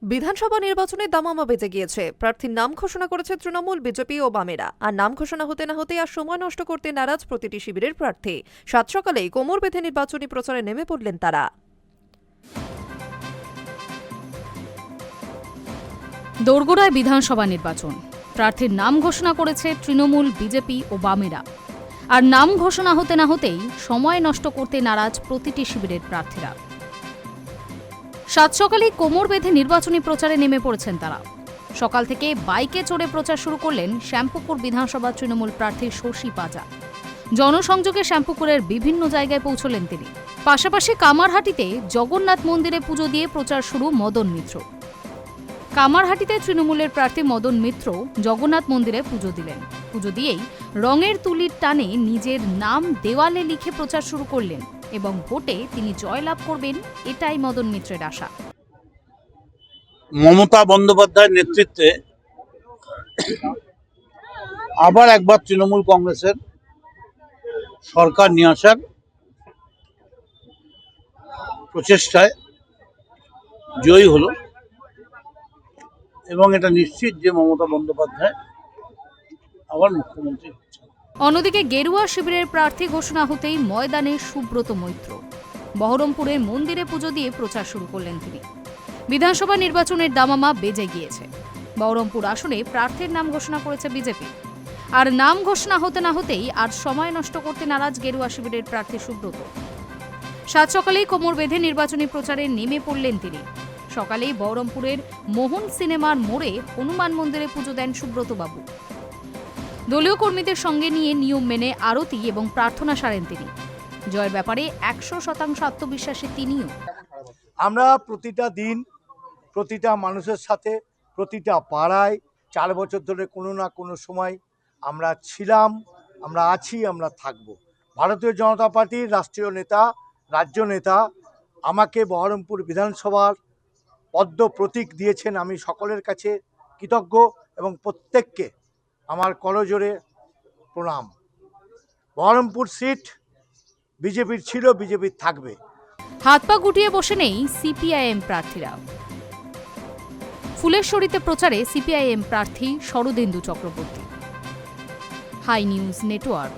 বিধানসভা নির্বাচনে দামামা বেজে গিয়েছে। প্রার্থীর নাম ঘোষণা করেছে তৃণমূল, বিজেপি ও বামেরা। আর নাম ঘোষণা হতে না হতেই আর সময় নষ্ট করতে নারাজ প্রতিটি শিবিরের প্রার্থী। সাত সকালেই কোমর বেঁধে নির্বাচনী প্রচারে নেমে পড়লেন তারা। দোরগোড়ায় বিধানসভা নির্বাচন, প্রার্থীর নাম ঘোষণা করেছে তৃণমূল, বিজেপি ও বামেরা। আর নাম ঘোষণা হতে না হতেই সময় নষ্ট করতে নারাজ প্রতিটি শিবিরের প্রার্থীরা। সাত সকালেই কোমর বেঁধে নির্বাচনী প্রচারে নেমে পড়েছেন তারা। সকাল থেকে বাইকে চড়ে প্রচার শুরু করলেন শ্যামপুকুর বিধানসভা তৃণমূল প্রার্থী শশী পাজা। জনসংযোগে শ্যামপুকুরের বিভিন্ন জায়গায় পৌঁছলেন তিনি। পাশাপাশি কামারহাটিতে জগন্নাথ মন্দিরে পুজো দিয়ে প্রচার শুরু মদন মিত্র। কামারহাটিতে তৃণমূলের প্রার্থী মদন মিত্র জগন্নাথ মন্দিরে পুজো দিলেন। পুজো দিয়েই রঙের তুলির টানে নিজের নাম দেওয়ালে লিখে প্রচার শুরু করলেন এবং ভোটে তিনি জয়লাভ করবেন, এটাই মদন মিত্রের আশা। মমতা বন্দ্যোপাধ্যায়ের নেতৃত্বে আবার একবার তৃণমূল কংগ্রেসের সরকার নিয়ে আসার প্রচেষ্টায় জয়ী হলো এবং এটা নিশ্চিত যে মমতা বন্দ্যোপাধ্যায় আবার মুখ্যমন্ত্রী হচ্ছেন। অন্যদিকে গেরুয়া শিবিরের প্রার্থী ঘোষণা হতেই ময়দানে সুব্রত মৈত্র। বহরমপুরের মন্দিরে পুজো দিয়ে প্রচার শুরু করলেন তিনি। বিধানসভা নির্বাচনের দামামা বেজে গিয়েছে। বহরমপুর আসনে প্রার্থীর নাম ঘোষণা করেছে বিজেপি। আর নাম ঘোষণা হতে না হতেই আর সময় নষ্ট করতে নারাজ গেরুয়া শিবিরের প্রার্থী সুব্রত। সাত সকালেই কোমর বেঁধে নির্বাচনী প্রচারে নেমে পড়লেন তিনি। সকালেই বহরমপুরের মোহন সিনেমার মোড়ে হনুমান মন্দিরে পুজো দেন সুব্রত বাবু। দলীয় কর্মীদের সঙ্গে নিয়ে নিয়ম মেনে আরতি এবং প্রার্থনা সারেন তিনি। জয়ের ব্যাপারে 100% আত্মবিশ্বাসী তিনিও। আমরা প্রতিটা দিন প্রতিটা মানুষের সাথে প্রতিটা পাড়ায় 4 বছর ধরে কোনো না কোনো সময় আমরা ছিলাম, আমরা আছি, আমরা থাকব। ভারতীয় জনতা পার্টির রাষ্ট্রীয় নেতা, রাজ্য নেতা আমাকে বহরমপুর বিধানসভার পদ্ম প্রতীক দিয়েছেন। আমি সকলের কাছে কৃতজ্ঞ এবং প্রত্যেককে আমার করজোড়ে প্রণাম। বহরমপুর সিট বিজেপির ছিল, বিজেপির থাকবে। হাত পা গুটিয়ে বসে নেই সিপিআইএম প্রার্থীরা। ফুলেশ্বরীতে প্রচারে সিপিআইএম প্রার্থী Sharadendu Chakraborty. High news network.